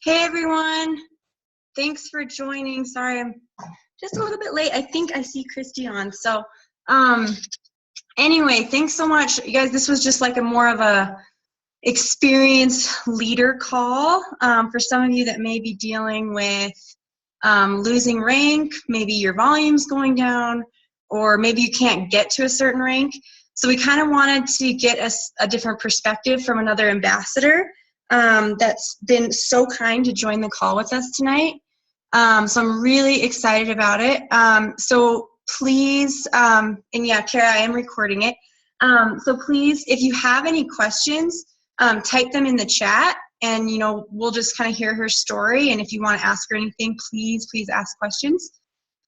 Hey everyone, thanks for joining. Sorry, I'm just a little bit late. I think I see Christy on. So anyway, thanks so much. You guys, this was just like a more of a experienced leader call for some of you that may be dealing with losing rank, maybe your volume's going down, or maybe you can't get to a certain rank. So we kind of wanted to get a different perspective from another ambassador that's been so kind to join the call with us tonight. So I'm really excited about it. So please, and yeah, Kara, I am recording it. So please, if you have any questions, type them in the chat, and we'll just kind of hear her story. And if you want to ask her anything, please ask questions.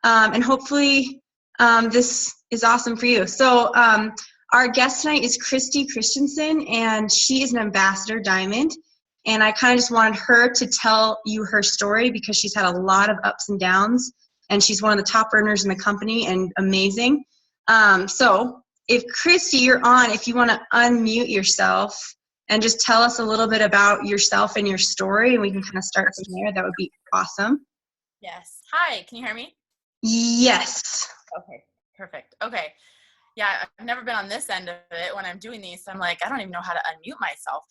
And hopefully this is awesome for you. So our guest tonight is Christy Christensen, and she is an Ambassador Diamond. And I kind of just wanted her to tell you her story because she's had a lot of ups and downs, and she's one of the top earners in the company and amazing. So if Christy, you're on, if you want to unmute yourself and just tell us a little bit about yourself and your story, and we can kind of start from there, that would be awesome. Yes. Hi, can you hear me? Yes. Okay, perfect. Okay. Yeah, I've never been on this end of it when I'm doing these. So I'm like, I don't even know how to unmute myself.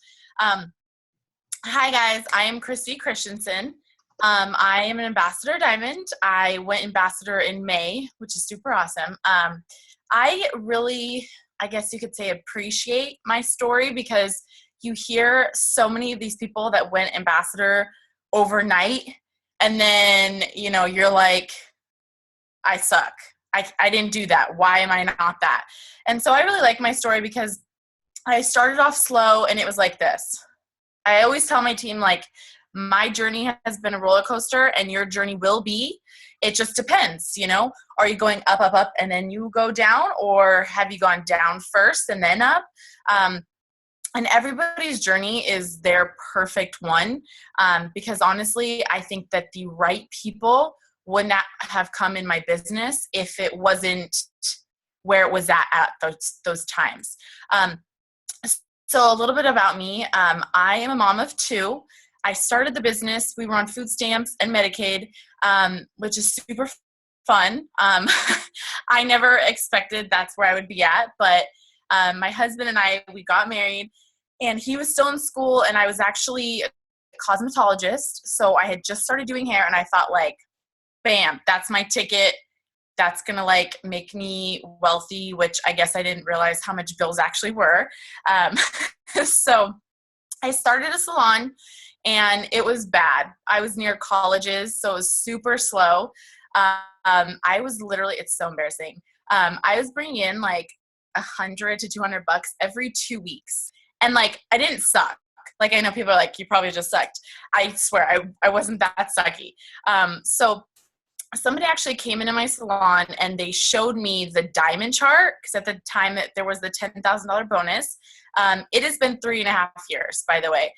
Hi guys, I am Christy Christensen. I am an Ambassador Diamond. I went Ambassador in May, which is super awesome. I really, I guess you could say, appreciate my story because you hear so many of these people that went Ambassador overnight, and then, you're like, I suck. I didn't do that. Why am I not that? And so I really like my story because I started off slow, and it was like this. I always tell my team, like, my journey has been a roller coaster and your journey will be. It just depends, Are you going up, up, up, and then you go down, or have you gone down first and then up? And everybody's journey is their perfect one, because honestly, I think that the right people would not have come in my business if it wasn't where it was at those times. So a little bit about me. I am a mom of two. I started the business. We were on food stamps and Medicaid, which is super fun. I never expected that's where I would be at, but my husband and I, we got married, and he was still in school, and I was actually a cosmetologist. So I had just started doing hair, and I thought, like, bam, that's my ticket. That's going to make me wealthy, which I guess I didn't realize how much bills actually were. So I started a salon, and it was bad. I was near colleges, so it was super slow. I was literally, it's so embarrassing. I was bringing in like $100 to $200 every 2 weeks. And I didn't suck. I know people are like, you probably just sucked. I swear I wasn't that sucky. So somebody actually came into my salon, and they showed me the diamond chart, because at the time that there was the $10,000 bonus. It has been 3.5 years, by the way.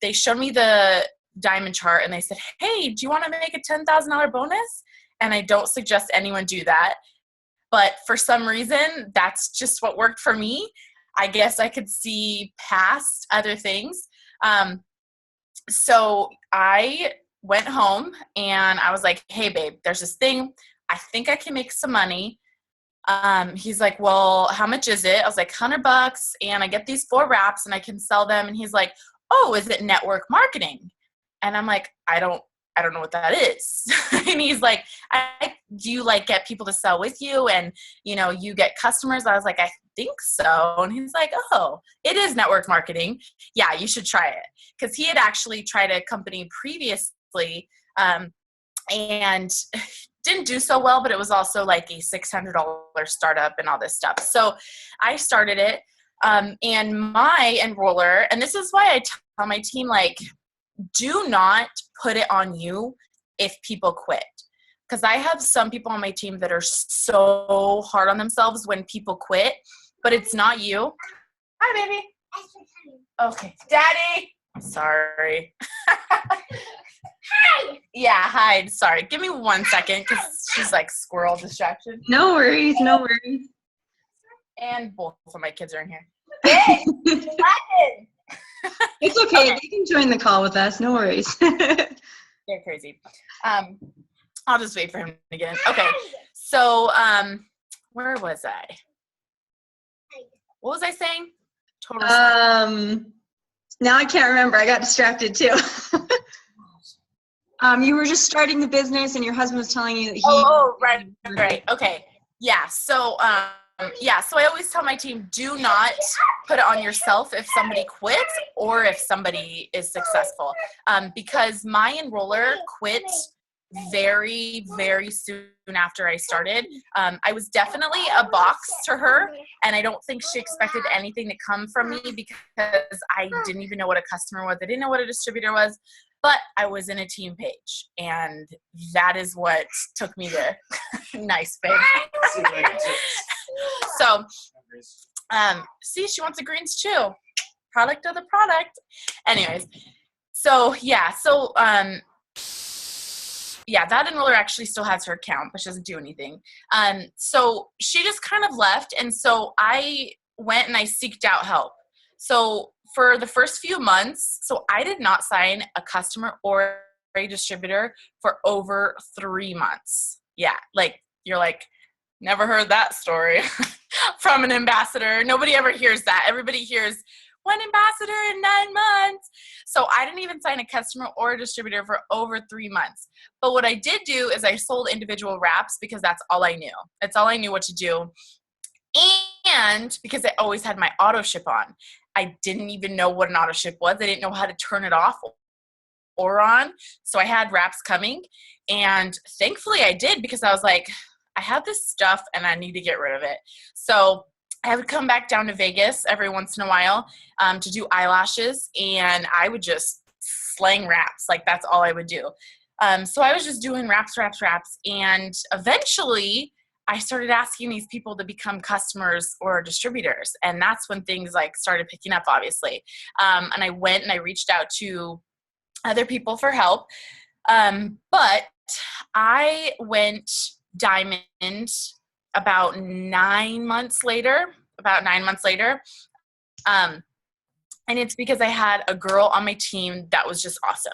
They showed me the diamond chart, and they said, hey, do you want to make a $10,000 bonus? And I don't suggest anyone do that. But for some reason, that's just what worked for me. I guess I could see past other things. So I went home, and I was like, hey, babe, there's this thing. I think I can make some money. He's like, well, how much is it? I was like, $100, and I get these 4 wraps, and I can sell them. And he's like, oh, is it network marketing? And I'm like, I don't know what that is. And he's like, do you get people to sell with you, and you get customers? I was like, I think so. And he's like, oh, it is network marketing. Yeah, you should try it. Because he had actually tried a company previously, and didn't do so well, but it was also like a $600 startup and all this stuff. So I started it, and my enroller, and this is why I tell my team, do not put it on you if people quit. Because I have some people on my team that are so hard on themselves when people quit, but it's not you. Hi, baby. Okay. Daddy. Sorry. Hi. Yeah, hi. Sorry. Give me 1 second, because she's like squirrel distraction. No worries. No worries. And both of my kids are in here. Hey, It's okay. Okay. They can join the call with us. No worries. They're crazy. I'll just wait for him to get in. Okay. So, where was I? What was I saying? Total. Now I can't remember. I got distracted too. You were just starting the business and your husband was telling you that he. Oh, right. Okay. Yeah. So, so I always tell my team, do not put it on yourself if somebody quits or if somebody is successful. Because my enroller quit very, very soon after I started. I was definitely a box to her, and I don't think she expected anything to come from me because I didn't even know what a customer was. I didn't know what a distributor was, but I was in a team page, and that is what took me there. Nice, babe. So, see, she wants the greens too. Product of the product. Anyways, so yeah, that enroller actually still has her account, but she doesn't do anything. So she just kind of left, and so I went and I seeked out help. So for the first few months, so I did not sign a customer or a distributor for over 3 months. Yeah, like you're like, never heard that story from an ambassador. Nobody ever hears that. Everybody hears 1 ambassador in 9 months. So I didn't even sign a customer or a distributor for over 3 months. But what I did do is I sold individual wraps because that's all I knew. That's all I knew what to do. And because I always had my auto ship on, I didn't even know what an auto ship was. I didn't know how to turn it off or on. So I had wraps coming, and thankfully I did, because I was like, I have this stuff and I need to get rid of it. So I would come back down to Vegas every once in a while to do eyelashes, and I would just slang wraps. Like that's all I would do. So I was just doing wraps, and eventually I started asking these people to become customers or distributors, and that's when things like started picking up, obviously. And I went and I reached out to other people for help, but I went diamond about 9 months later. And it's because I had a girl on my team that was just awesome.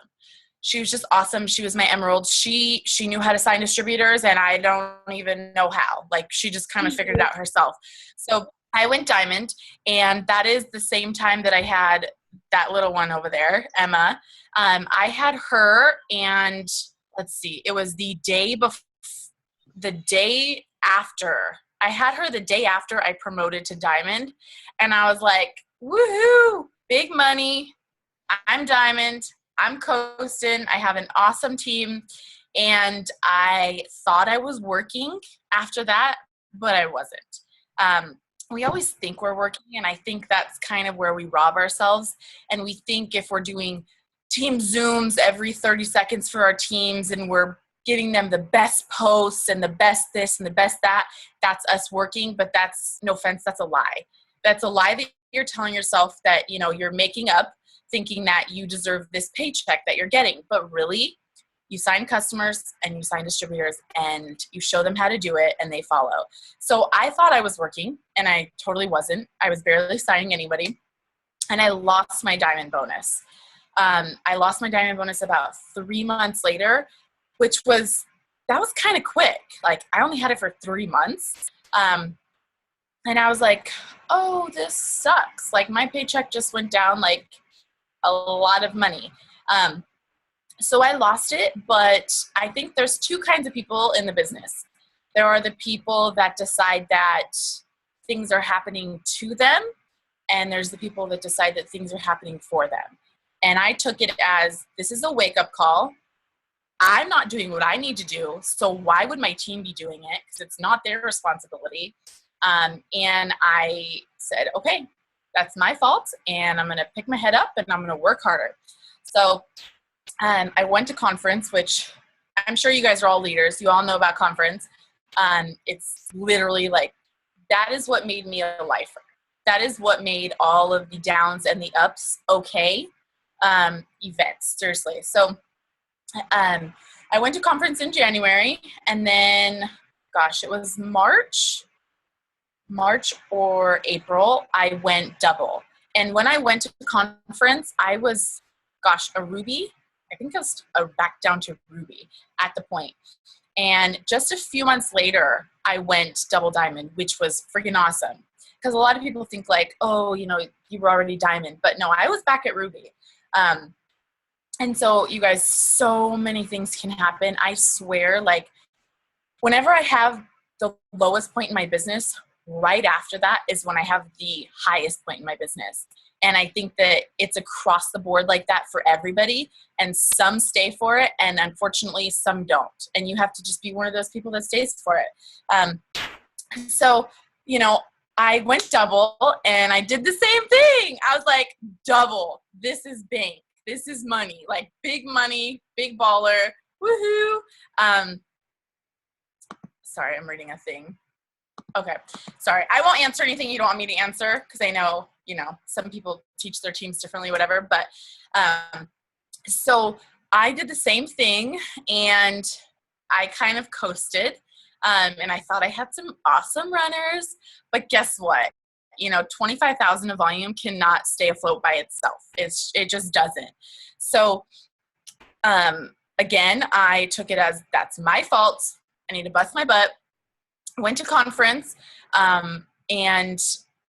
She was just awesome. She was my emerald. She knew how to sign distributors, and I don't even know how. Like, she just kind of figured it out herself. So I went diamond, and that is the same time that I had that little one over there, Emma. I had her, and let's see, it was the day after. I had her the day after I promoted to diamond, and I was like, woohoo, big money. I'm diamond. I'm coasting. I have an awesome team. And I thought I was working after that, but I wasn't. We always think we're working, and I think that's kind of where we rob ourselves. And we think if we're doing team Zooms every 30 seconds for our teams, and we're giving them the best posts and the best this and the best that, that's us working. But that's, no offense, that's a lie. That's a lie that you're telling yourself that, you're making up, thinking that you deserve this paycheck that you're getting. But really, you sign customers and you sign distributors, and you show them how to do it, and they follow. So I thought I was working, and I totally wasn't. I was barely signing anybody, and I lost my diamond bonus. I lost my diamond bonus about 3 months later, that was kind of quick. Like, I only had it for 3 months. And I was like, oh, this sucks. Like, my paycheck just went down like a lot of money. So I lost it, but I think there's 2 kinds of people in the business. There are the people that decide that things are happening to them, and there's the people that decide that things are happening for them. And I took it as, this is a wake-up call. I'm not doing what I need to do, so why would my team be doing it? Because it's not their responsibility. And I said, okay, that's my fault, and I'm going to pick my head up, and I'm going to work harder. So I went to conference, which I'm sure you guys are all leaders. You all know about conference. It's literally like, that is what made me a lifer. That is what made all of the downs and the ups okay events, seriously. So I went to conference in January, and then, gosh, it was March or April, I went double. And when I went to the conference, I was, a Ruby. I think I was back down to Ruby at the point. And just a few months later, I went double diamond, which was freaking awesome. Because a lot of people think like, oh, you know, you were already diamond. But no, I was back at Ruby. And so you guys, so many things can happen. I swear, like, whenever I have the lowest point in my business, right after that is when I have the highest point in my business. And I think that it's across the board like that for everybody. And some stay for it. And unfortunately, some don't. And you have to just be one of those people that stays for it. So, you know, I went double and I did the same thing. I was like, double. This is bank. This is money. Like big money, big baller. Woohoo. Sorry, I'm reading a thing. Okay. Sorry. I won't answer anything you don't want me to answer because I know, you know, some people teach their teams differently, whatever. But so I did the same thing and I kind of coasted. And I thought I had some awesome runners, but guess what? You know, 25,000 of volume cannot stay afloat by itself. It just doesn't. So, again, I took it as that's my fault. I need to bust my butt. Went to conference, and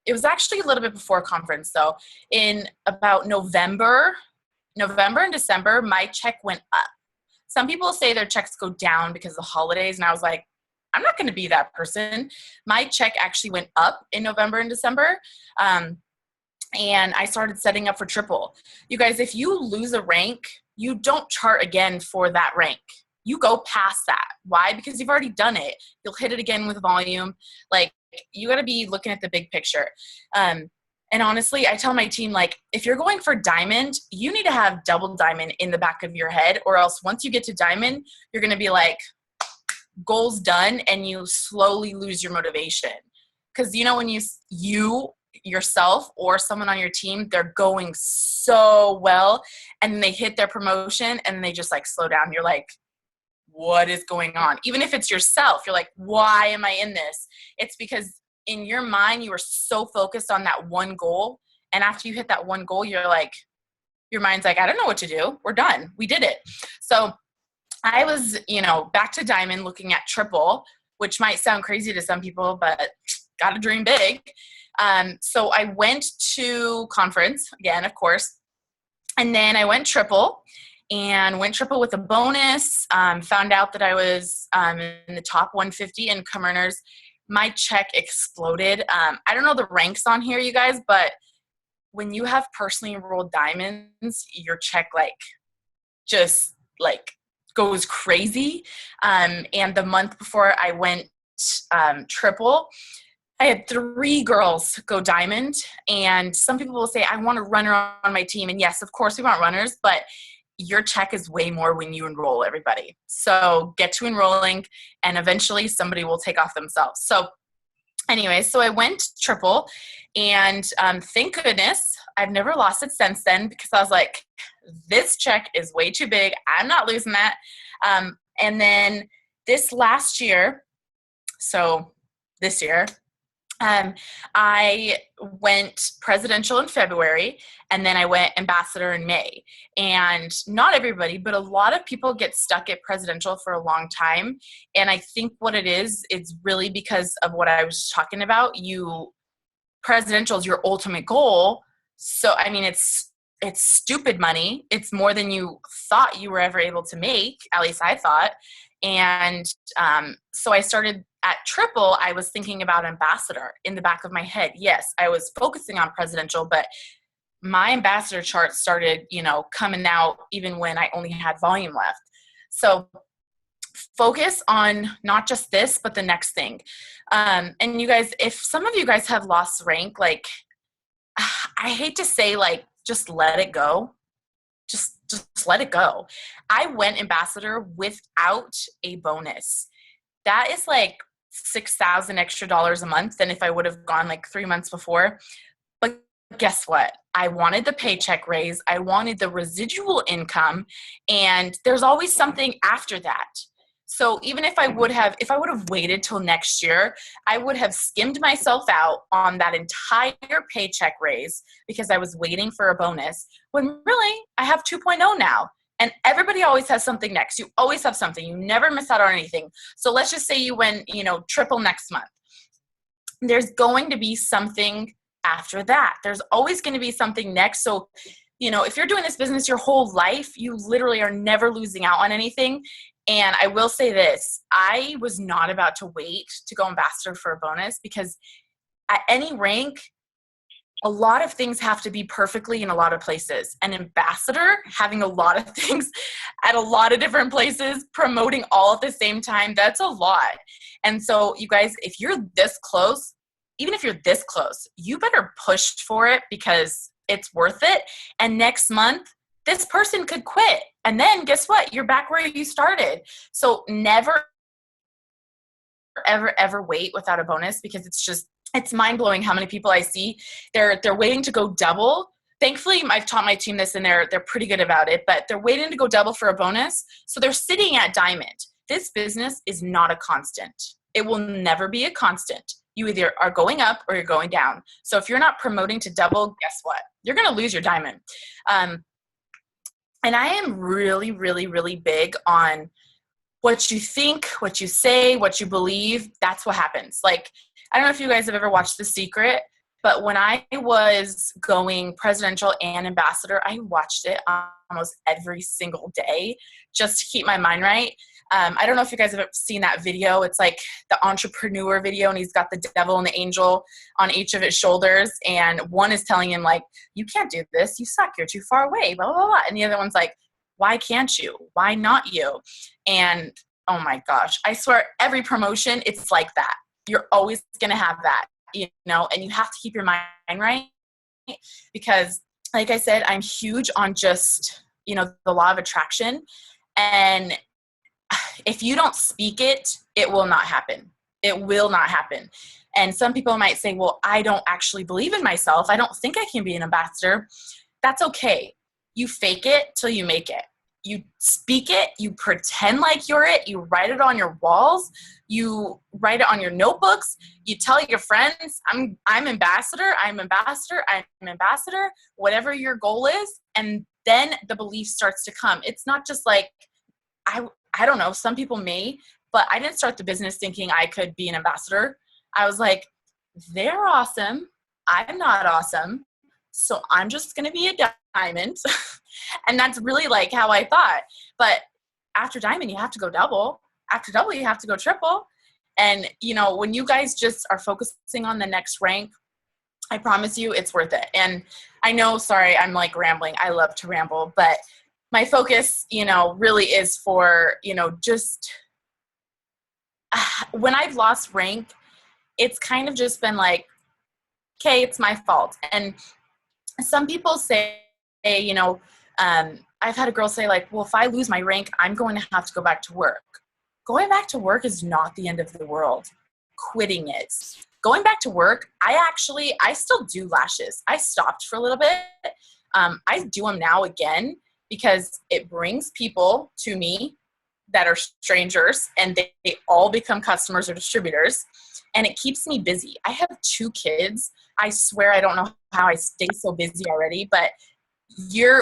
it was actually a little bit before conference. So in about November and December, my check went up. Some people say their checks go down because of the holidays. And I was like, I'm not going to be that person. My check actually went up in November and December. And I started setting up for triple. You guys, if you lose a rank, you don't chart again for that rank. You go past that. Why? Because you've already done it. You'll hit it again with volume. Like, you got to be looking at the big picture. And honestly, I tell my team, like, if you're going for diamond, you need to have double diamond in the back of your head, or else once you get to diamond, you're going to be like, goals done, and you slowly lose your motivation. Because, you know, when you yourself or someone on your team, they're going so well, and then they hit their promotion, and they just, like, slow down. You're like, what is going on? Even if it's yourself, you're like, why am I in this? It's because in your mind, you were so focused on that one goal. And after you hit that one goal, you're like, your mind's like, I don't know what to do. We're done. We did it. So I was, you know, back to diamond looking at triple, which might sound crazy to some people, but gotta dream big. So I went to conference again, of course. And then I went triple. And went triple with a bonus, found out that I was in the top 150 income earners. My check exploded. I don't know the ranks on here, you guys, but when you have personally enrolled diamonds, your check just goes crazy. And the month before I went triple, I had 3 girls go diamond. And some people will say, I want a runner on my team. And yes, of course we want runners, but your check is way more when you enroll everybody. So get to enrolling, and eventually somebody will take off themselves. So anyway, so I went triple, and thank goodness I've never lost it since then, because I was like, this check is way too big. I'm not losing that. And then this year, I went presidential in February, and then I went ambassador in May. And not everybody, but a lot of people get stuck at presidential for a long time. And I think what it is, it's really because of what I was talking about. Presidential is your ultimate goal. So, I mean, it's stupid money. It's more than you thought you were ever able to make, at least I thought. And so I started at triple. I was thinking about ambassador in the back of my head. Yes, I was focusing on presidential, but my ambassador chart started, coming out even when I only had volume left. So focus on not just this, but the next thing. And you guys, if some of you guys have lost rank, I hate to say, just let it go. Just let it go. I went ambassador without a bonus. That is $6,000 extra a month than if I would have gone 3 months before. But guess what? I wanted the paycheck raise. I wanted the residual income, and there's always something after that. So even if I would have waited till next year, I would have skimmed myself out on that entire paycheck raise because I was waiting for a bonus, when really I have 2.0 now. And everybody always has something next. You always have something. You never miss out on anything. So let's just say you win, triple next month. There's going to be something after that. There's always going to be something next. So, if you're doing this business your whole life, you literally are never losing out on anything. And I will say this, I was not about to wait to go ambassador for a bonus, because at any rank, a lot of things have to be perfectly in a lot of places. An ambassador, having a lot of things at a lot of different places, promoting all at the same time, that's a lot. And so you guys, if you're this close, even if you're this close, you better push for it, because it's worth it. And next month, this person could quit. And then guess what? You're back where you started. So never, ever, ever wait without a bonus, because it's mind-blowing how many people I see. They're waiting to go double. Thankfully, I've taught my team this, and they're pretty good about it, but they're waiting to go double for a bonus. So they're sitting at diamond. This business is not a constant. It will never be a constant. You either are going up or you're going down. So if you're not promoting to double, guess what? You're going to lose your diamond. And I am really, really, really big on what you think, what you say, what you believe. That's what happens. Like, I don't know if you guys have ever watched The Secret, but when I was going presidential and ambassador, I watched it almost every single day just to keep my mind right. I don't know if you guys have ever seen that video. It's like the entrepreneur video, and he's got the devil and the angel on each of his shoulders. And one is telling him, like, you can't do this. You suck. You're too far away, blah, blah, blah. And the other one's like, why can't you? Why not you? And oh my gosh, I swear every promotion, it's like that. You're always going to have that, and you have to keep your mind right, because like I said, I'm huge on just, the law of attraction. And if you don't speak it, it will not happen. It will not happen. And some people might say, well, I don't actually believe in myself. I don't think I can be an ambassador. That's okay. You fake it till you make it. You speak it, you pretend like you're it, you write it on your walls, you write it on your notebooks, you tell your friends, I'm ambassador, whatever your goal is, and then the belief starts to come. It's not just like, I don't know, some people may, but I didn't start the business thinking I could be an ambassador. I was like, they're awesome, I'm not awesome, so I'm just going to be a diamond. And that's really like how I thought. But after diamond, you have to go double. After double, you have to go triple. And, when you guys just are focusing on the next rank, I promise you it's worth it. And I know, sorry, I'm like rambling. I love to ramble, but my focus, really is for, just when I've lost rank, it's kind of just been like, okay, it's my fault. And some people say, I've had a girl say, like, well, if I lose my rank, I'm going to have to go back to work. Going back to work is not the end of the world. Quitting is. Going back to work, I still do lashes. I stopped for a little bit. I do them now again because it brings people to me that are strangers, and they all become customers or distributors, and it keeps me busy. I have 2 kids. I swear I don't know how I stay so busy already, but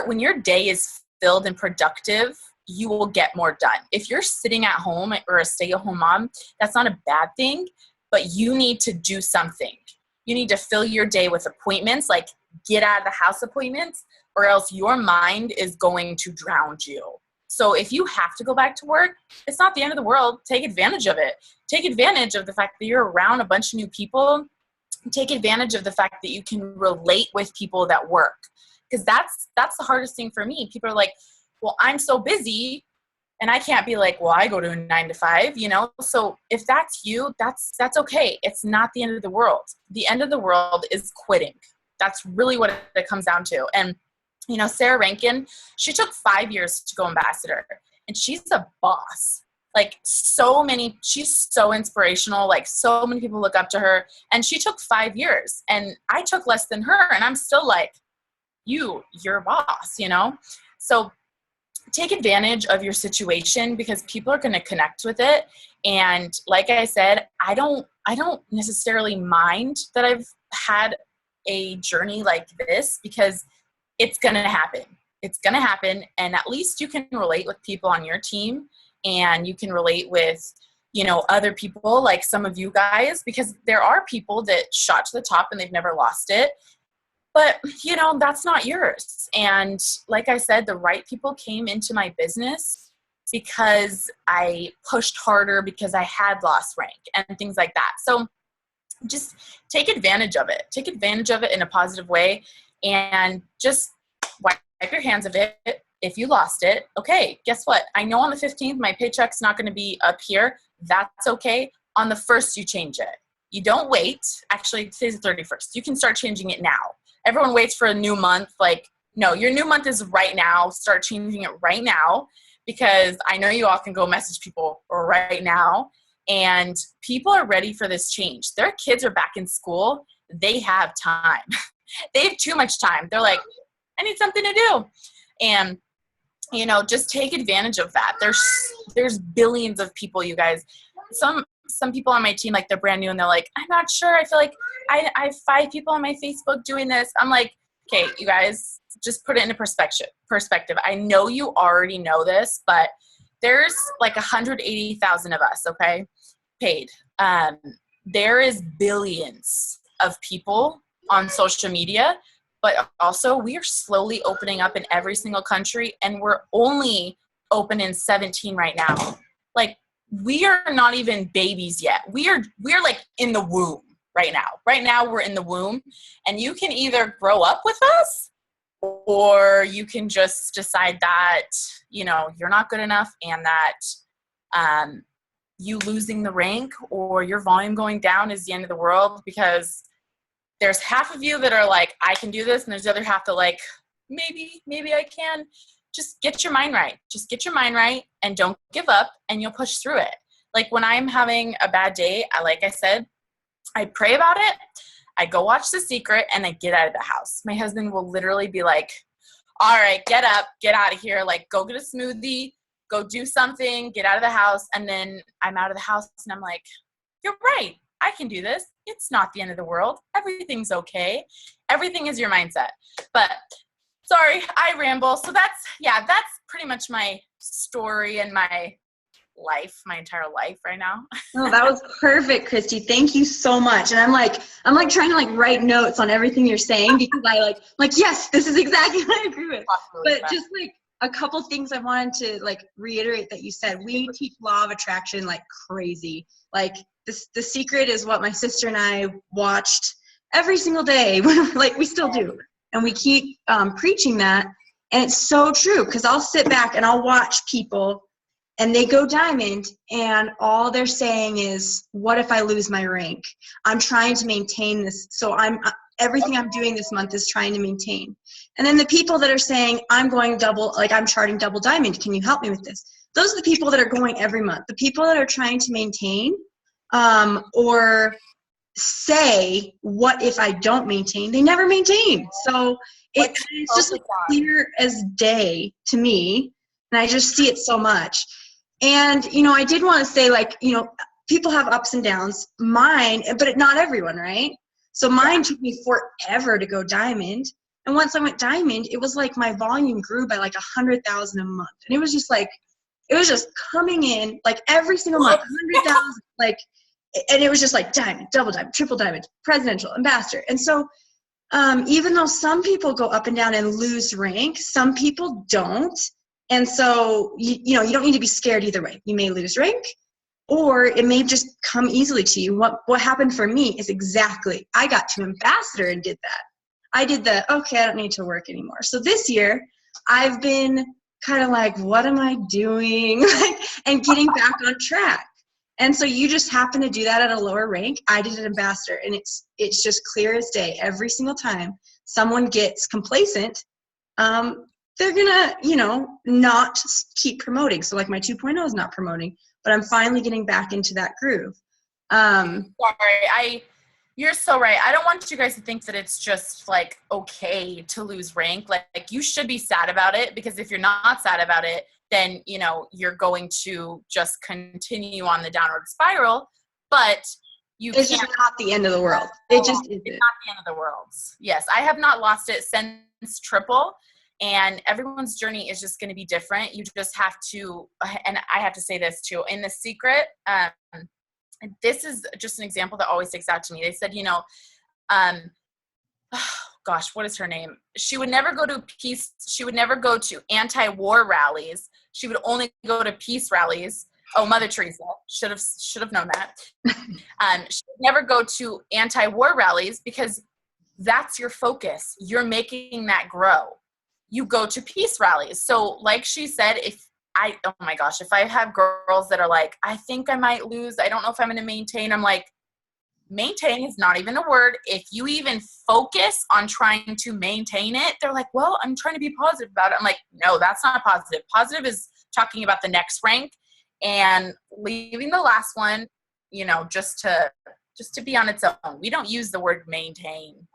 when your day is filled and productive, you will get more done. If you're sitting at home or a stay-at-home mom, that's not a bad thing, but you need to do something. You need to fill your day with appointments, like get out of the house appointments, or else your mind is going to drown you. So if you have to go back to work, it's not the end of the world. Take advantage of it. Take advantage of the fact that you're around a bunch of new people. Take advantage of the fact that you can relate with people that work. Because that's the hardest thing for me. People are like, well, I'm so busy, and I can't be like, well, I go to a 9 to 5, So if that's you, that's okay. It's not the end of the world. The end of the world is quitting. That's really what it comes down to. And, Sarah Rankin, she took 5 years to go ambassador, and she's a boss. Like she's so inspirational. Like so many people look up to her, and she took 5 years, and I took less than her, and I'm still like, you're a boss, So take advantage of your situation because people are going to connect with it. And like I said, I don't necessarily mind that I've had a journey like this because it's going to happen. It's going to happen. And at least you can relate with people on your team, and you can relate with, other people like some of you guys, because there are people that shot to the top and they've never lost it. But, that's not yours. And like I said, the right people came into my business because I pushed harder, because I had lost rank and things like that. So just take advantage of it. Take advantage of it in a positive way, and just wipe your hands of it. If you lost it, okay, guess what? I know on the 15th, my paycheck's not going to be up here. That's okay. On the 1st, you change it. You don't wait. Actually, today's the 31st. You can start changing it now. Everyone waits for a new month. Like, no, your new month is right now. Start changing it right now, because I know you all can go message people right now, and people are ready for this change. Their kids are back in school. They have time. They have too much time. They're like, I need something to do. And, just take advantage of that. There's billions of people, you guys. Some people on my team, like, they're brand new and they're like, I'm not sure. I feel like I have 5 people on my Facebook doing this. I'm like, okay, you guys, just put it into perspective. I know you already know this, but there's like 180,000 of us, okay, paid. There is billions of people on social media, but also we are slowly opening up in every single country, and we're only open in 17 right now. Like, we are not even babies yet. We are like in the womb right now. Right now we're in the womb, and you can either grow up with us, or you can just decide that, you're not good enough, and that you losing the rank or your volume going down is the end of the world, because there's half of you that are like, I can do this, and there's the other half that like, maybe I can. Just get your mind right. Just get your mind right, and don't give up, and you'll push through it. Like, when I'm having a bad day, like I said, I pray about it. I go watch The Secret, and I get out of the house. My husband will literally be like, all right, get up, get out of here. Like, go get a smoothie, go do something, get out of the house. And then I'm out of the house, and I'm like, you're right. I can do this. It's not the end of the world. Everything's okay. Everything is your mindset. But sorry, I ramble. So that's pretty much my story and my life, my entire life right now. Oh, that was perfect, Christy. Thank you so much. And I'm like trying to write notes on everything you're saying, because I yes, this is exactly what I agree with. But just a couple things I wanted to reiterate that you said. We teach law of attraction like crazy. The Secret is what my sister and I watched every single day. We still do. And we keep preaching that. And it's so true, because I'll sit back and I'll watch people, and they go diamond, and all they're saying is, what if I lose my rank? I'm trying to maintain this. So everything I'm doing this month is trying to maintain. And then the people that are saying, I'm going double, I'm charting double diamond. Can you help me with this? Those are the people that are going every month. The people that are trying to maintain, or say, what if I don't maintain? They never maintain. So it's just clear as day to me. And I just see it so much. And, I did want to say, people have ups and downs. Mine, but not everyone, right? So mine took me forever to go diamond. And once I went diamond, it was like my volume grew by 100,000 a month. And it was just it was just coming in every single month, 100,000, and it was just diamond, double diamond, triple diamond, presidential, ambassador. And so even though some people go up and down and lose rank, some people don't. And so, you don't need to be scared either way. You may lose rank, or it may just come easily to you. What happened for me is I got to ambassador and did that. I did okay, I don't need to work anymore. So this year, I've been kind of what am I doing? And getting back on track. And so you just happen to do that at a lower rank. I did an ambassador, and it's just clear as day. Every single time someone gets complacent, they're gonna, not keep promoting. So my 2.0 is not promoting, but I'm finally getting back into that groove. Sorry, You're so right. I don't want you guys to think that it's just like okay to lose rank. Like you should be sad about it, because if you're not sad about it, then you know you're going to just continue on the downward spiral. But you It's can't. just not the end of the world. It just isn't. It's not the end of the world. Yes, I have not lost it since triple, and everyone's journey is just going to be different. You just have to, and I have to say this too, in The Secret, this is just an example that always sticks out to me. They said, you know, oh gosh, what is her name? She would never go to peace. She would never go to anti-war rallies. She would only go to peace rallies. Oh, Mother Teresa should have known that. She would never go to anti-war rallies because that's your focus. You're making that grow. You go to peace rallies. So like she said, oh my gosh, if I have girls that are like, I think I might lose, I don't know if I'm going to maintain. I'm like, maintain is not even a word. If you even focus on trying to maintain it, they're like, well, I'm trying to be positive about it. I'm like, no, that's not positive. Positive is talking about the next rank and leaving the last one, you know, just to be on its own. We don't use the word maintain.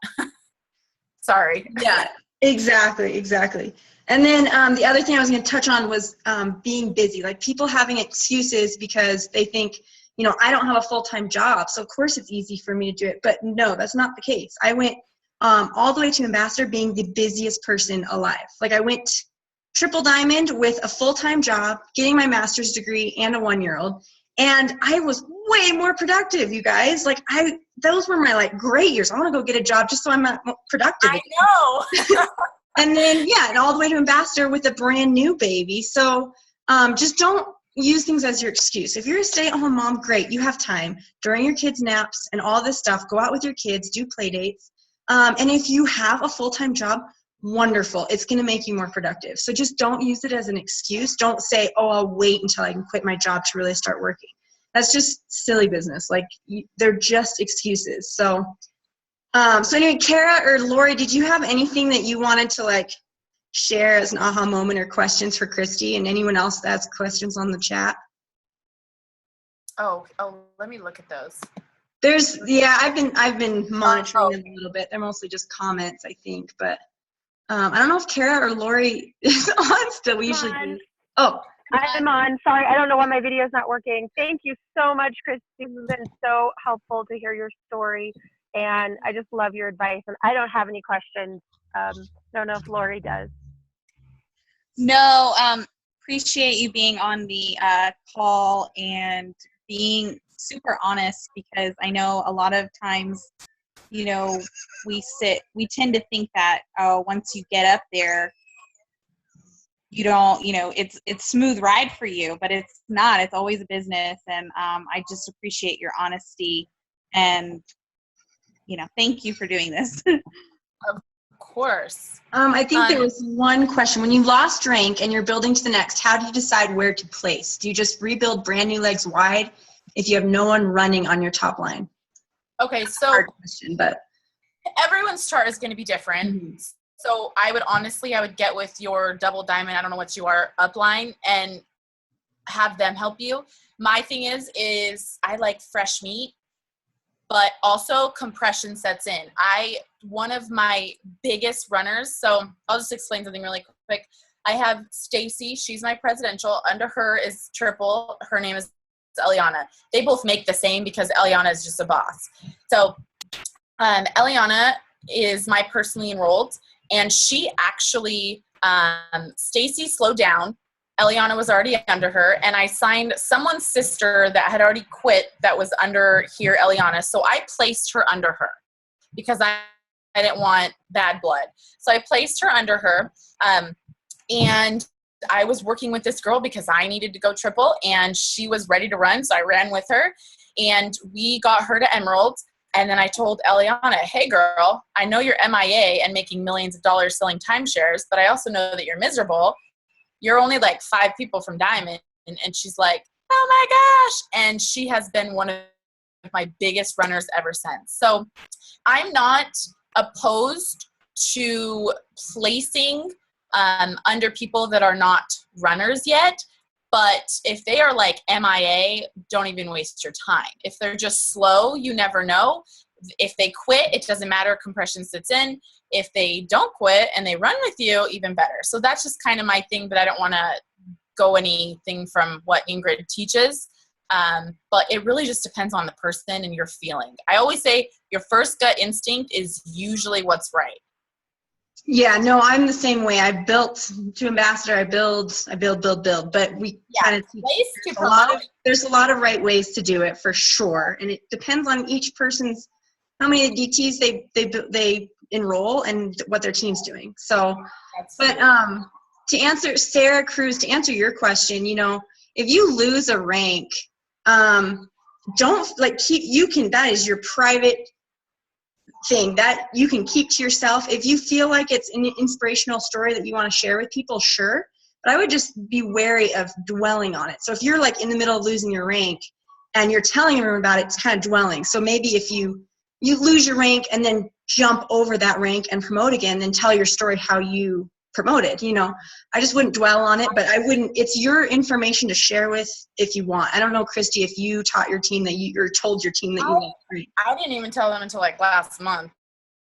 Sorry. Yeah, exactly. And then the other thing I was going to touch on was being busy. Like people having excuses because they think, you know, I don't have a full-time job, so of course it's easy for me to do it. But no, that's not the case. I went all the way to ambassador being the busiest person alive. Like I went triple diamond with a full-time job, getting my master's degree and a 1-year-old. And I was way more productive, you guys. Like those were my like great years. I want to go get a job just so I'm not productive. I know. And then, yeah, and all the way to ambassador with a brand new baby. So just don't use things as your excuse. If you're a stay-at-home mom, great. You have time during your kids' naps and all this stuff. Go out with your kids, do play dates. And if you have a full-time job, wonderful. It's going to make you more productive. So just don't use it as an excuse. Don't say, oh, I'll wait until I can quit my job to really start working. That's just silly business. Like they're just excuses. So anyway, Kara or Lori, did you have anything that you wanted to like share as an aha moment or questions for Christy and anyone else that has questions on the chat? Oh, let me look at those. I've been monitoring them a little bit. They're mostly just comments, I think, but I don't know if Kara or Lori is on still. We usually do. Oh. I'm on. Sorry, I don't know why my video is not working. Thank you so much, Christy. This has been so helpful to hear your story, and I just love your advice. And I don't have any questions. Don't know if Lori does. No, appreciate you being on the call and being super honest, because I know a lot of times, you know, we tend to think that, oh, once you get up there, you don't, you know, it's smooth ride for you, but it's not. It's always a business. And I just appreciate your honesty and, you know, thank you for doing this. Of course. I think there was one question. When you lost rank and you're building to the next, how do you decide where to place? Do you just rebuild brand new legs wide if you have no one running on your top line? Okay, so hard question, but everyone's chart is going to be different. Mm-hmm. So I would get with your double diamond, I don't know what you are, upline, and have them help you. My thing is I like fresh meat, but also compression sets in. One of my biggest runners, so I'll just explain something really quick. I have Stacy, she's my presidential. Under her is triple. Her name is Eliana. They both make the same because Eliana is just a boss. So Eliana is my personally enrolled. And she actually, Stacy slowed down. Eliana was already under her. And I signed someone's sister that had already quit that was under here, Eliana. So I placed her under her because I didn't want bad blood. So I placed her under her. And I was working with this girl because I needed to go triple. And she was ready to run. So I ran with her. And we got her to Emerald. And then I told Eliana, hey girl, I know you're MIA and making millions of dollars selling timeshares, but I also know that you're miserable. You're only like 5 people from Diamond. And she's like, oh my gosh. And she has been one of my biggest runners ever since. So I'm not opposed to placing under people that are not runners yet. But if they are like MIA, don't even waste your time. If they're just slow, you never know. If they quit, it doesn't matter. Compression sits in. If they don't quit and they run with you, even better. So that's just kind of my thing, but I don't want to go anything from what Ingrid teaches. But it really just depends on the person and your feeling. I always say your first gut instinct is usually what's right. Yeah, no, I'm the same way. I built to ambassador. I build, but we kind of teach ways to promote. There's a lot of right ways to do it for sure. And it depends on each person's, how many DTs they enroll and what their team's doing. So, but to answer Sarah Cruz, to answer your question, you know, if you lose a rank, don't that is your private thing that you can keep to yourself. If you feel like it's an inspirational story that you want to share with people, sure. But I would just be wary of dwelling on it. So if you're like in the middle of losing your rank and you're telling everyone about it, it's kind of dwelling. So maybe if you lose your rank and then jump over that rank and promote again, then tell your story how you promoted. You know, I just wouldn't dwell on it, but I wouldn't, it's your information to share with if you want. I don't know, Christy, if you taught your team that you, or told your team that you lost rank. I didn't even tell them until like last month.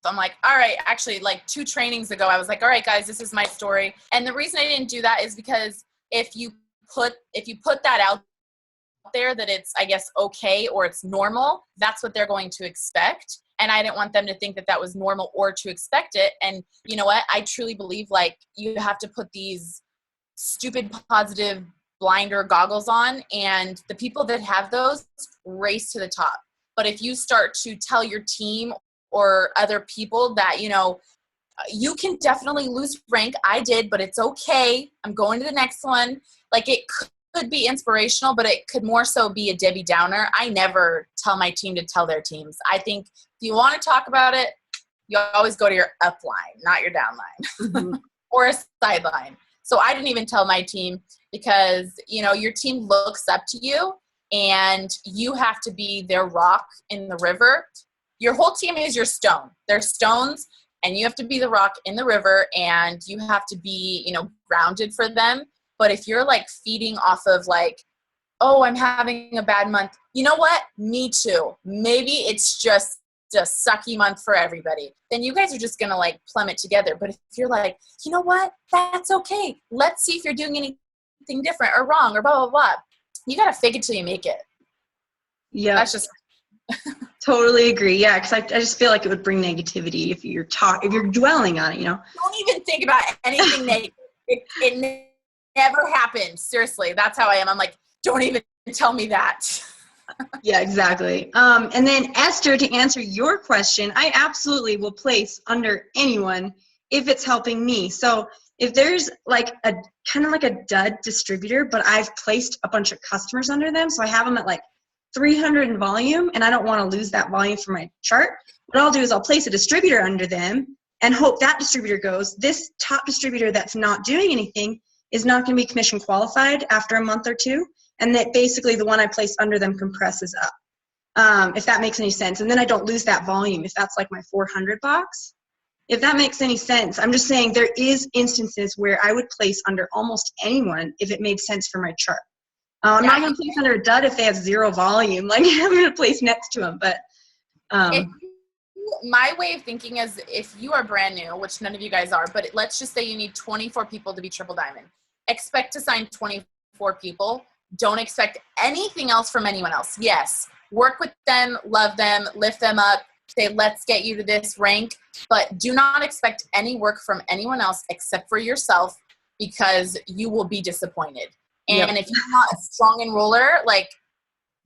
So I'm like, all right, actually like 2 trainings ago, I was like, all right, guys, this is my story. And the reason I didn't do that is because if you put that out there that it's, I guess, okay, or it's normal, that's what they're going to expect. And I didn't want them to think that that was normal or to expect it. And you know what? I truly believe like you have to put these stupid positive blinder goggles on, and the people that have those race to the top. But if you start to tell your team or other people that, you know, you can definitely lose rank. I did, but it's okay. I'm going to the next one. Like it could be inspirational, but it could more so be a Debbie Downer. I never tell my team to tell their teams. I think if you want to talk about it, you always go to your up line, not your down line Mm-hmm. or a sideline. So I didn't even tell my team because, you know, your team looks up to you and you have to be their rock in the river. Your whole team is your stone. They're stones, and you have to be the rock in the river, and you have to be, you know, grounded for them. But if you're like feeding off of like, oh, I'm having a bad month. You know what? Me too. Maybe it's just a sucky month for everybody. Then you guys are just going to like plummet together. But if you're like, you know what? That's okay. Let's see if you're doing anything different or wrong or blah, blah, blah. You got to fake it till you make it. Yeah. That's just totally agree. Yeah. Cause I just feel like it would bring negativity if you're dwelling on it, you know? Don't even think about anything negative. It never happened. Seriously. That's how I am. I'm like, don't even tell me that. Yeah, exactly. And then Esther, to answer your question, I absolutely will place under anyone if it's helping me. So if there's like a kind of like a dud distributor, but I've placed a bunch of customers under them, so I have them at like 300 in volume, and I don't want to lose that volume for my chart, what I'll do is I'll place a distributor under them and hope that distributor goes. This top distributor that's not doing anything is not going to be commission qualified after a month or two, and that basically the one I place under them compresses up, if that makes any sense. And then I don't lose that volume if that's like my 400 box. If that makes any sense. I'm just saying there is instances where I would place under almost anyone if it made sense for my chart. I'm not going to place under a dud if they have 0 volume. Like I'm going to place next to them. But my way of thinking is if you are brand new, which none of you guys are, but let's just say you need 24 people to be triple diamond. Expect to sign 24 people. Don't expect anything else from anyone else. Yes, work with them, love them, lift them up, say, let's get you to this rank, but do not expect any work from anyone else except for yourself, because you will be disappointed. And if you're not a strong enroller, like,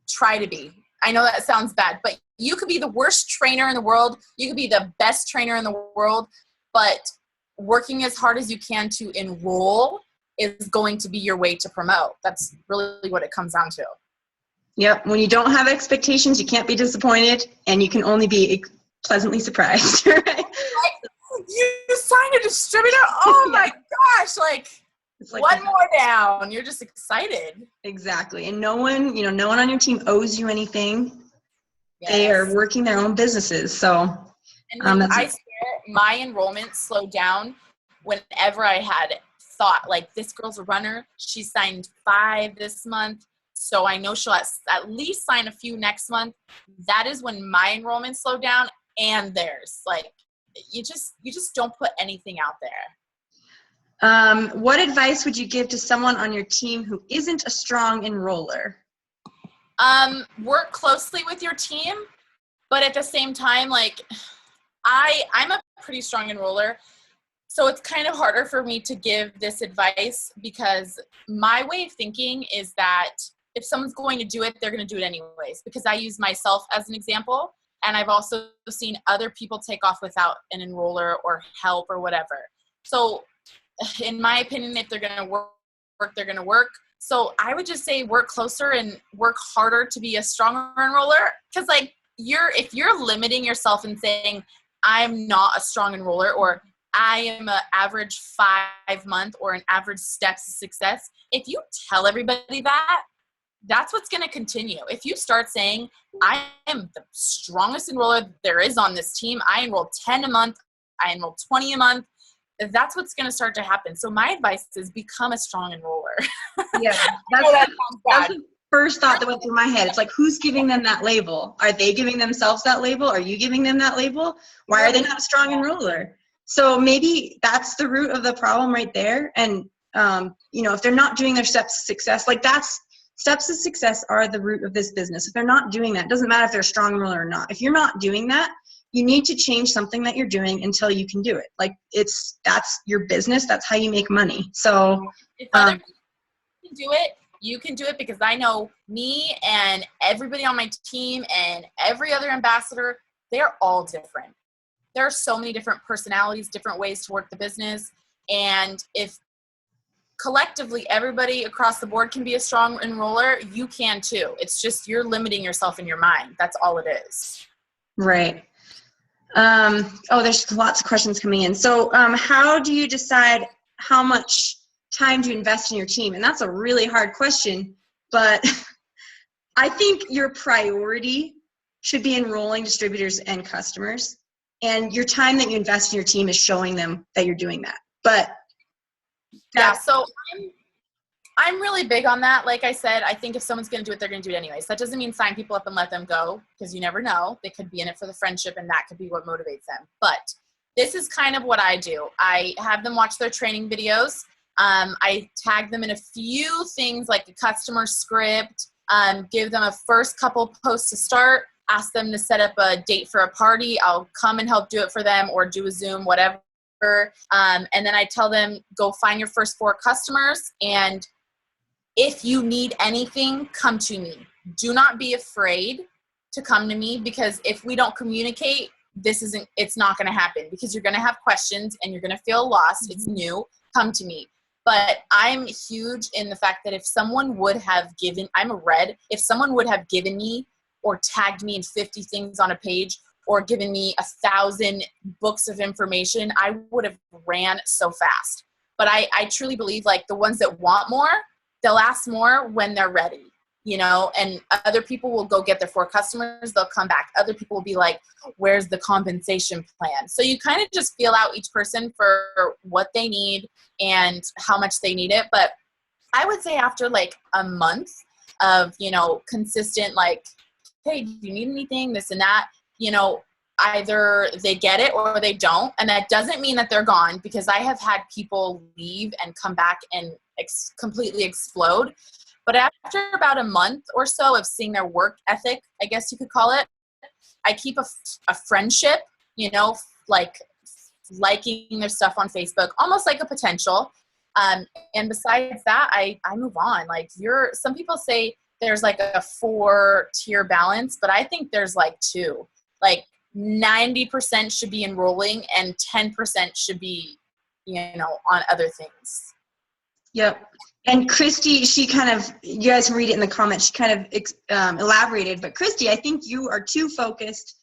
try to be. I know that sounds bad, but you could be the worst trainer in the world. You could be the best trainer in the world, but working as hard as you can to enroll is going to be your way to promote. That's really what it comes down to. Yep. When you don't have expectations, you can't be disappointed, and you can only be pleasantly surprised. Right? Like, you signed a distributor? Oh my gosh. Like, it's like one more down. You're just excited. Exactly. And no one on your team owes you anything. Yes. They are working their own businesses. So and I swear my enrollment slowed down whenever I had thought, like, this girl's a runner. She signed 5 this month. so I know she'll at least sign a few next month. That is when my enrollment slowed down and theirs. Like, you just don't put anything out there. What advice would you give to someone on your team who isn't a strong enroller? Work closely with your team, but at the same time, like, I'm a pretty strong enroller, so it's kind of harder for me to give this advice because my way of thinking is that if someone's going to do it, they're going to do it anyways, because I use myself as an example, and I've also seen other people take off without an enroller or help or whatever. So in my opinion, if they're going to work, they're going to work. So I would just say work closer and work harder to be a stronger enroller, because like if you're limiting yourself and saying, I'm not a strong enroller, or I am an average 5-month or an average steps to success, if you tell everybody that, that's what's going to continue. If you start saying, I am the strongest enroller there is on this team, I enroll 10 a month, I enroll 20 a month, that's what's going to start to happen. So my advice is become a strong enroller. Yeah, that's the first thought that went through my head. It's like, who's giving them that label? Are they giving themselves that label? Are you giving them that label? Why are they not a strong enroller? So maybe that's the root of the problem right there. And, if they're not doing their steps to success, like steps to success are the root of this business. If they're not doing that, it doesn't matter if they're a strong enroller or not. If you're not doing that, you need to change something that you're doing until you can do it. Like that's your business. That's how you make money. So if other people can do it, you can do it, because I know me and everybody on my team and every other ambassador, they're all different. There are so many different personalities, different ways to work the business. And if collectively everybody across the board can be a strong enroller, you can too. It's just you're limiting yourself in your mind. That's all it is. Right. There's lots of questions coming in. So how do you decide how much time to invest in your team? And that's a really hard question, but I think your priority should be enrolling distributors and customers, and your time that you invest in your team is showing them that you're doing that. But yeah, so I'm really big on that. Like I said, I think if someone's going to do it, they're going to do it anyways. That doesn't mean sign people up and let them go, because you never know. They could be in it for the friendship, and that could be what motivates them. But this is kind of what I do. I have them watch their training videos. I tag them in a few things like a customer script, give them a first couple posts to start, ask them to set up a date for a party. I'll come and help do it for them, or do a Zoom, whatever. And then I tell them, go find your first 4 customers, and if you need anything, come to me. Do not be afraid to come to me, because if we don't communicate, it's not going to happen, because you're going to have questions and you're going to feel lost. It's new. Come to me. But I'm huge in the fact that if someone would have given, I'm a red, if someone would have given me or tagged me in 50 things on a page, or given me 1,000 books of information, I would have ran so fast. But I truly believe, like, the ones that want more, they'll ask more when they're ready, and other people will go get their 4 customers. They'll come back. Other people will be like, where's the compensation plan? So you kind of just feel out each person for what they need and how much they need it. But I would say after like a month of, consistent, like, hey, do you need anything, this and that, either they get it or they don't. And that doesn't mean that they're gone, because I have had people leave and come back and completely explode. But after about a month or so of seeing their work ethic, I guess you could call it, I keep a friendship, like liking their stuff on Facebook, almost like a potential. And besides that, I move on. Like some people say there's like a 4-tier balance, but I think there's like 2. Like 90% should be enrolling and 10% should be, on other things. Yep. And Christy, you guys can read it in the comments, she kind of elaborated, but Christy, I think you are too focused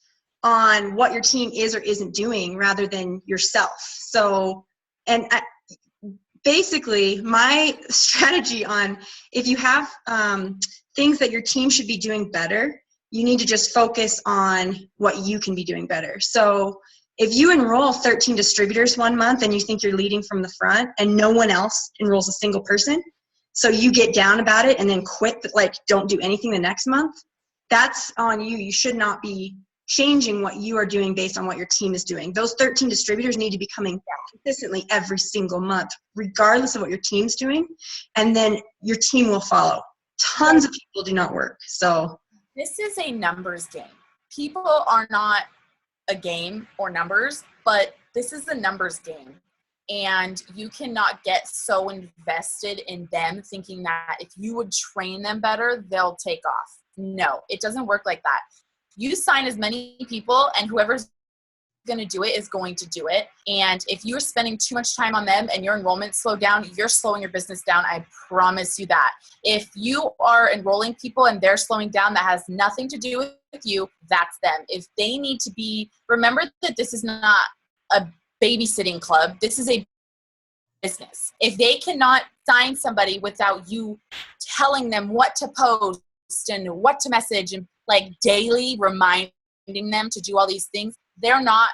on what your team is or isn't doing rather than yourself. So, basically my strategy on, if you have things that your team should be doing better, you need to just focus on what you can be doing better. So if you enroll 13 distributors one month and you think you're leading from the front and no one else enrolls a single person, so you get down about it and then quit, like don't do anything the next month, that's on you. You should not be changing what you are doing based on what your team is doing. Those 13 distributors need to be coming consistently every single month, regardless of what your team's doing, and then your team will follow. Tons of people do not work. So this is a numbers game. People are not a game or numbers, but this is a numbers game. And you cannot get so invested in them thinking that if you would train them better, they'll take off. No, it doesn't work like that. You sign as many people, and whoever's going to do it is going to do it. And if you're spending too much time on them and your enrollment slowed down, you're slowing your business down. I promise you that. If you are enrolling people and they're slowing down, that has nothing to do with you. That's them. If they need to be, remember that this is not a babysitting club. This is a business. If they cannot sign somebody without you telling them what to post and what to message and like daily reminding them to do all these things, they're not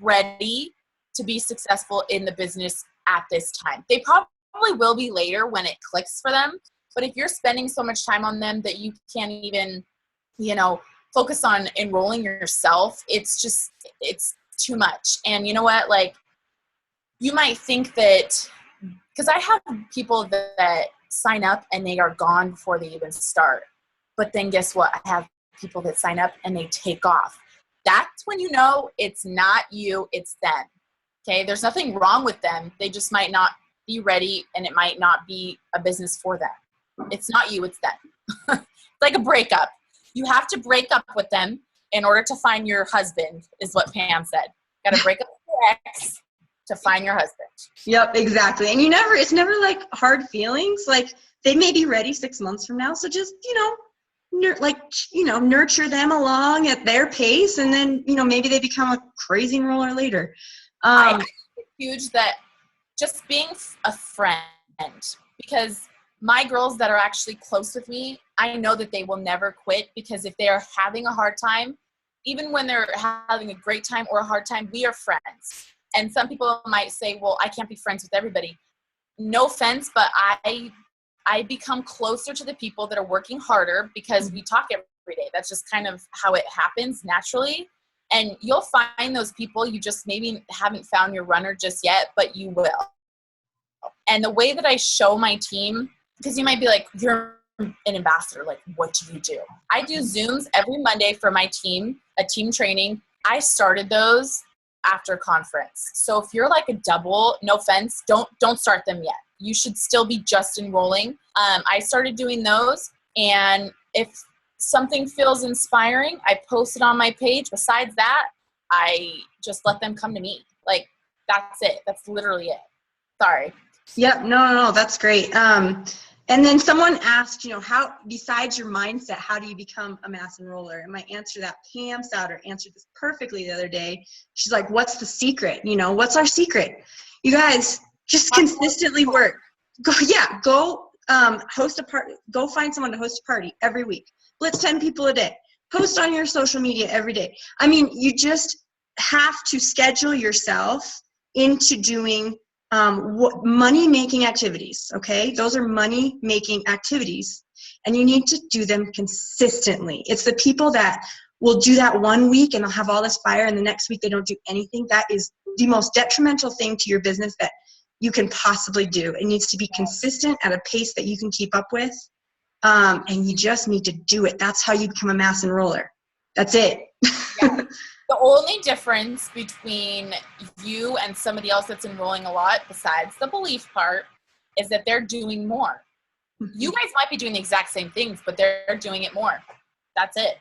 ready to be successful in the business at this time. They probably will be later when it clicks for them. But if you're spending so much time on them that you can't even, focus on enrolling yourself, it's too much. And you know what? Like, you might think that, because I have people that sign up and they are gone before they even start. But then guess what? I have people that sign up and they take off. That's when you know it's not you, it's them. Okay? There's nothing wrong with them. They just might not be ready, and it might not be a business for them. It's not you, it's them. It's like a breakup. You have to break up with them in order to find your husband, is what Pam said. Got to break up with your ex to find your husband. Yep, exactly. And it's never like hard feelings. Like, they may be ready 6 months from now. So just, nurture them along at their pace. And then, maybe they become a crazy enroller later. I think it's huge that just being a friend, because my girls that are actually close with me, I know that they will never quit, because if they are having a hard time, even when they're having a great time or a hard time, we are friends. And some people might say, well, I can't be friends with everybody. No offense, but I become closer to the people that are working harder because we talk every day. That's just kind of how it happens naturally. And you'll find those people. You just maybe haven't found your runner just yet, but you will. And the way that I show my team, because you might be like, you're an ambassador. Like, what do you do? I do Zooms every Monday for my team, a team training. I started those after conference. So if you're like a double, no offense, don't start them yet. You should still be just enrolling. I started doing those, and if something feels inspiring, I post it on my page. Besides that, I just let them come to me. Like, that's it. That's literally it. Sorry. Yep. No, that's great. And then someone asked, how, besides your mindset, how do you become a mass enroller? And my answer to that, Pam Souter answered this perfectly the other day. She's like, what's the secret? What's our secret? You guys just consistently work. Go host a party. Go find someone to host a party every week. Blitz 10 people a day. Post on your social media every day. I mean, you just have to schedule yourself into doing money-making activities, okay? Those are money-making activities, and you need to do them consistently. It's the people that will do that 1 week and they'll have all this fire, and the next week they don't do anything. That is the most detrimental thing to your business that you can possibly do. It needs to be consistent at a pace that you can keep up with, and you just need to do it. That's how you become a mass enroller. That's it. Yeah. The only difference between you and somebody else that's enrolling a lot, besides the belief part, is that they're doing more. You guys might be doing the exact same things, but they're doing it more. That's it.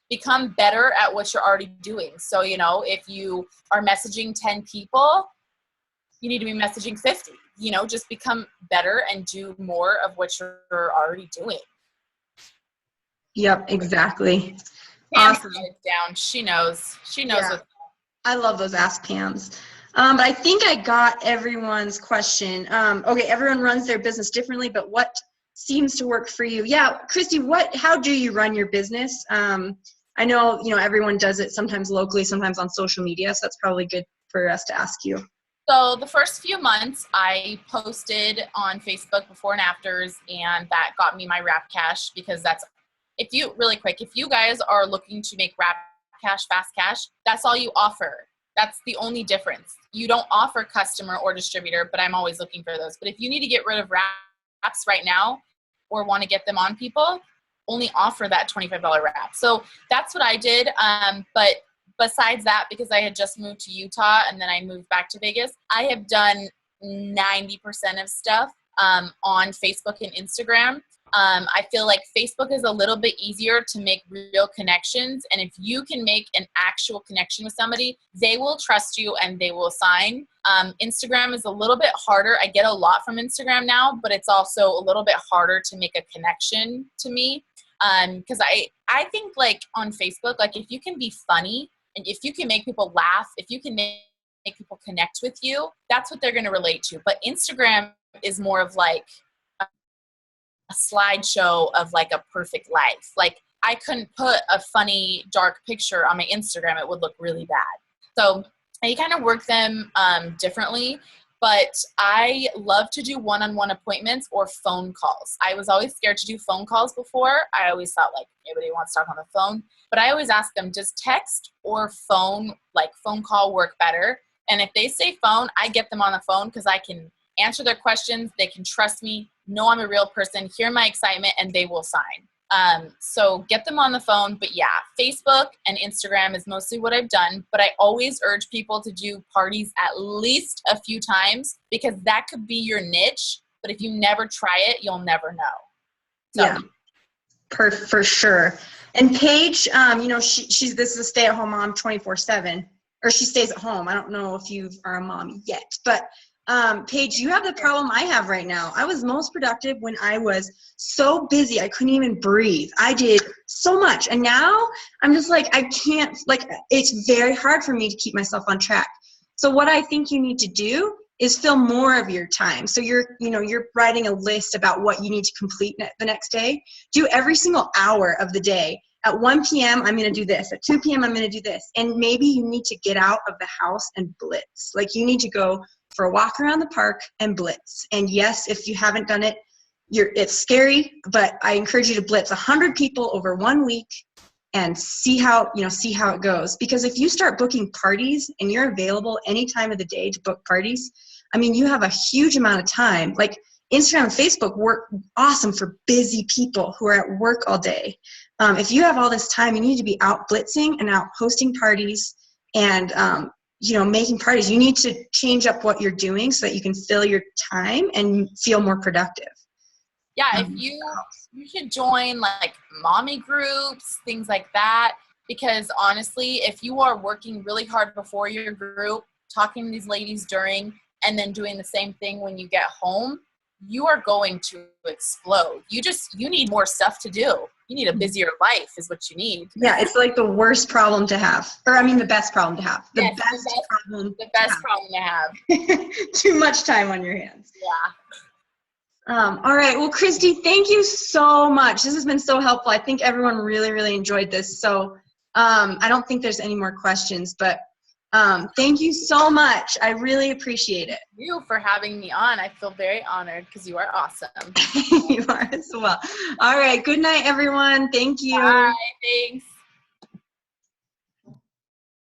Become better at what you're already doing. So, if you are messaging 10 people, you need to be messaging 50. Just become better and do more of what you're already doing. Yep, exactly. Awesome. Down. She knows. Yeah. I love those Ask Pams. But I think I got everyone's question. Okay, everyone runs their business differently, but what seems to work for you? Yeah, Christy, how do you run your business? I know, everyone does it sometimes locally, sometimes on social media, so that's probably good for us to ask you. So the first few months I posted on Facebook before and afters, and that got me my wrap cash, because that's, if you guys are looking to make wrap cash, fast cash, that's all you offer. That's the only difference. You don't offer customer or distributor, but I'm always looking for those. But if you need to get rid of wraps right now or want to get them on people, only offer that $25 wrap. So that's what I did. But besides that, because I had just moved to Utah and then I moved back to Vegas, I have done 90% of stuff on Facebook and Instagram. I feel like Facebook is a little bit easier to make real connections. And if you can make an actual connection with somebody, they will trust you and they will sign. Instagram is a little bit harder. I get a lot from Instagram now, but it's also a little bit harder to make a connection to me. Because I think like on Facebook, like if you can be funny and if you can make people laugh, if you can make people connect with you, that's what they're going to relate to. But Instagram is more of like a slideshow of like a perfect life. Like I couldn't put a funny dark picture on my Instagram. It would look really bad. So I kind of work them differently, but I love to do one-on-one appointments or phone calls. I was always scared to do phone calls before. I always thought like nobody wants to talk on the phone, but I always ask them, does text or phone, like phone call, work better? And if they say phone, I get them on the phone because I can answer their questions. They can trust me, know I'm a real person, hear my excitement, and they will sign. So get them on the phone. But yeah, Facebook and Instagram is mostly what I've done. But I always urge people to do parties at least a few times, because that could be your niche. But if you never try it, you'll never know. So. Yeah, for sure. And Paige, she's this is a stay-at-home mom 24/7, or she stays at home. I don't know if you are a mom yet, but Paige, you have the problem I have right now. I was most productive when I was so busy I couldn't even breathe. I did so much, and now I'm just like, I can't, like, it's very hard for me to keep myself on track. So what I think you need to do is fill more of your time. So you're writing a list about what you need to complete the next day. Do every single hour of the day. At 1 p.m., I'm going to do this. At 2 p.m., I'm going to do this. And maybe you need to get out of the house and blitz. Like you need to go for a walk around the park and blitz. And yes, if you haven't done it, it's scary, but I encourage you to blitz 100 people over 1 week and see how it goes. Because if you start booking parties and you're available any time of the day to book parties, I mean, you have a huge amount of time. Like Instagram and Facebook work awesome for busy people who are at work all day. If you have all this time, you need to be out blitzing and out hosting parties and, making parties. You need to change up what you're doing so that you can fill your time and feel more productive. Yeah, if you should join like mommy groups, things like that, because honestly, if you are working really hard before your group, talking to these ladies during, and then doing the same thing when you get home, you are going to explode. You need more stuff to do. You need a busier life is what you need. Yeah, it's like the worst problem to have. Or I mean the best problem to have. The best problem to have. Too much time on your hands. Yeah. All right. Well, Christy, thank you so much. This has been so helpful. I think everyone really, really enjoyed this. So I don't think there's any more questions, but thank you so much. I really appreciate it. Thank you for having me on. I feel very honored because you are awesome. You are as well. All right. Good night, everyone. Thank you. Bye. Thanks.